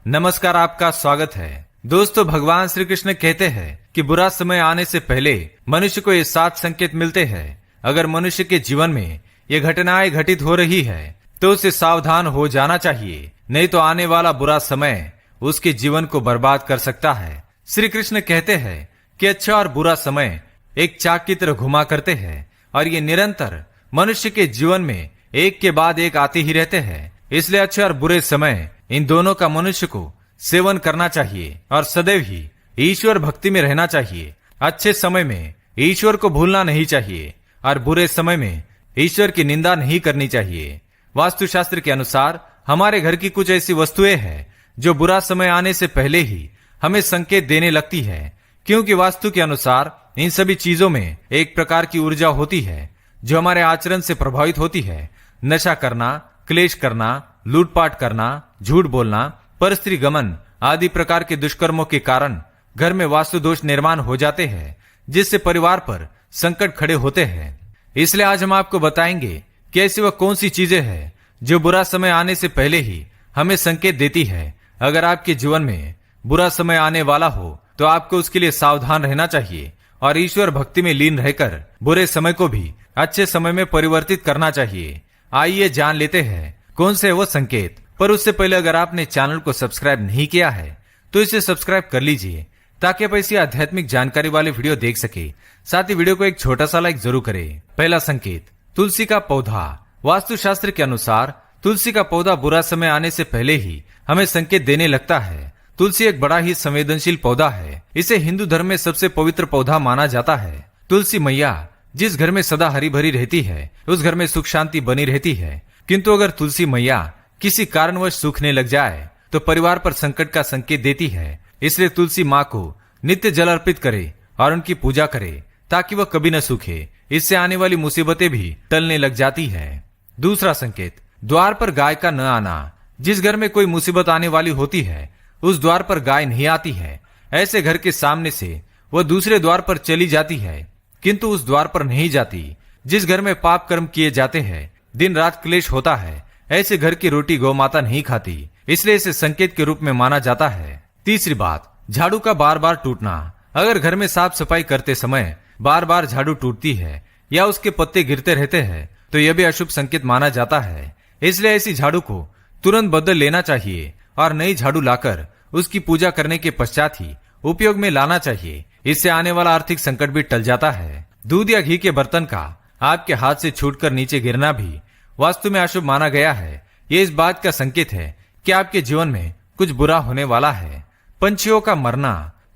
नमस्कार, आपका स्वागत है। दोस्तों, भगवान श्री कृष्ण कहते हैं कि बुरा समय आने से पहले मनुष्य को ये 7 संकेत मिलते हैं। अगर मनुष्य के जीवन में ये घटनाएं घटित हो रही है तो उसे सावधान हो जाना चाहिए, नहीं तो आने वाला बुरा समय उसके जीवन को बर्बाद कर सकता है। श्री कृष्ण कहते हैं कि अच्छा और बुरा समय एक चाक की तरह घुमा करते हैं और ये निरंतर मनुष्य के जीवन में एक के बाद एक आते ही रहते हैं। इसलिए अच्छे और बुरे समय इन दोनों का मनुष्य को सेवन करना चाहिए और सदैव ही ईश्वर भक्ति में रहना चाहिए। अच्छे समय में ईश्वर को भूलना नहीं चाहिए और बुरे समय में ईश्वर की निंदा नहीं करनी चाहिए। वास्तुशास्त्र के अनुसार हमारे घर की कुछ ऐसी वस्तुएं हैं जो बुरा समय आने से पहले ही हमें संकेत देने लगती है, क्योंकि वास्तु के अनुसार इन सभी चीजों में एक प्रकार की ऊर्जा होती है जो हमारे आचरण से प्रभावित होती है। नशा करना, क्लेश करना, लूटपाट करना, झूठ बोलना, परस्त्री गमन आदि प्रकार के दुष्कर्मों के कारण घर में वास्तु दोष निर्माण हो जाते हैं, जिससे परिवार पर संकट खड़े होते हैं। इसलिए आज हम आपको बताएंगे कि ऐसी वह कौन सी चीजें हैं जो बुरा समय आने से पहले ही हमें संकेत देती है। अगर आपके जीवन में बुरा समय आने वाला हो तो आपको उसके लिए सावधान रहना चाहिए और ईश्वर भक्ति में लीन रहकर बुरे समय को भी अच्छे समय में परिवर्तित करना चाहिए। आइए जान लेते हैं कौन से वो संकेत। पर उससे पहले अगर आपने चैनल को सब्सक्राइब नहीं किया है तो इसे सब्सक्राइब कर लीजिए ताकि आप ऐसी आध्यात्मिक जानकारी वाले वीडियो देख सके। साथ ही वीडियो को एक छोटा सा लाइक जरूर करें। पहला संकेत, तुलसी का पौधा। वास्तुशास्त्र के अनुसार तुलसी का पौधा बुरा समय आने से पहले ही हमें संकेत देने लगता है। तुलसी एक बड़ा ही संवेदनशील पौधा है। इसे हिंदू धर्म में सबसे पवित्र पौधा माना जाता है। तुलसी मैया जिस घर में सदा हरी भरी रहती है उस घर में सुख शांति बनी रहती है, किंतु अगर तुलसी मैया किसी कारणवश सूखने लग जाए तो परिवार पर संकट का संकेत देती है। इसलिए तुलसी माँ को नित्य जल अर्पित करे और उनकी पूजा करे ताकि वह कभी न सूखे। इससे आने वाली मुसीबतें भी टलने लग जाती है। दूसरा संकेत, द्वार पर गाय का न आना। जिस घर में कोई मुसीबत आने वाली होती है उस द्वार पर गाय नहीं आती है। ऐसे घर के सामने से वह दूसरे द्वार पर चली जाती है, किंतु उस द्वार पर नहीं जाती। जिस घर में पाप कर्म किए जाते हैं, दिन रात क्लेश होता है, ऐसे घर की रोटी गौ माता नहीं खाती। इसलिए इसे संकेत के रूप में माना जाता है। तीसरी बात, झाड़ू का बार बार टूटना। अगर घर में साफ सफाई करते समय बार बार झाड़ू टूटती है या उसके पत्ते गिरते रहते हैं तो यह भी अशुभ संकेत माना जाता है। इसलिए ऐसी झाड़ू को तुरंत बदल लेना चाहिए और नई झाड़ू लाकर उसकी पूजा करने के पश्चात ही उपयोग में लाना चाहिए। इससे आने वाला आर्थिक संकट भी टल जाता है। दूध या घी के बर्तन का आपके हाथ से छूटकर नीचे गिरना भी वास्तु में अशुभ माना गया है। ये इस बात का संकेत है कि आपके जीवन में कुछ बुरा होने वाला है। पंछियों का मरना।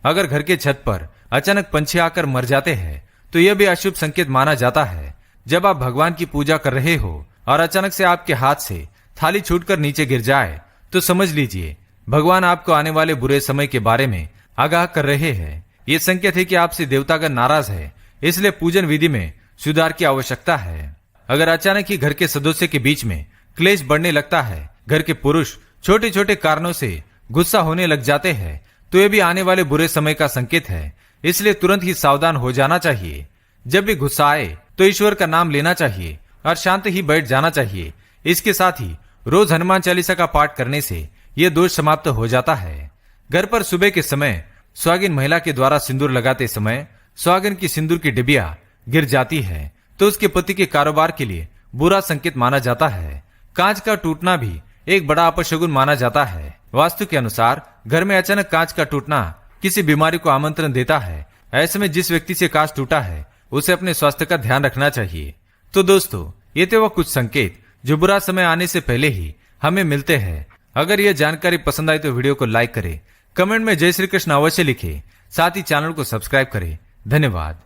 अगर घर के छत पर अचानक पंछी आकर मर जाते हैं तो यह भी अशुभ संकेत माना जाता है। जब आप भगवान की पूजा कर रहे हो और अचानक से आपके हाथ से थाली छूटकर नीचे गिर जाए तो समझ लीजिए भगवान आपको आने वाले बुरे समय के बारे में आगाह कर रहे हैं। ये संकेत है कि आपसे देवतागण नाराज है, इसलिए पूजन विधि में सुधार की आवश्यकता है। अगर अचानक ही घर के सदस्यों के बीच में क्लेश बढ़ने लगता है, घर के पुरुष छोटे छोटे कारणों से गुस्सा होने लग जाते हैं, तो यह भी आने वाले बुरे समय का संकेत है। इसलिए तुरंत ही सावधान हो जाना चाहिए। जब भी गुस्सा आए तो ईश्वर का नाम लेना चाहिए और शांत ही बैठ जाना चाहिए। इसके साथ ही रोज हनुमान चालीसा का पाठ करने से यह दोष समाप्त हो जाता है। घर पर सुबह के समय सुहागिन महिला के द्वारा सिंदूर लगाते समय सुहागिन की सिंदूर की डिबिया गिर जाती है तो उसके पति के कारोबार के लिए बुरा संकेत माना जाता है। कांच का टूटना भी एक बड़ा अपशगुन माना जाता है। वास्तु के अनुसार घर में अचानक कांच का टूटना किसी बीमारी को आमंत्रण देता है। ऐसे में जिस व्यक्ति से कांच टूटा है उसे अपने स्वास्थ्य का ध्यान रखना चाहिए। तो दोस्तों, ये थे वो कुछ संकेत जो बुरा समय आने से पहले ही हमें मिलते हैं। अगर यह जानकारी पसंद आई तो वीडियो को लाइक करें, कमेंट में जय श्री कृष्ण अवश्य लिखें, साथ ही चैनल को सब्सक्राइब करें। धन्यवाद।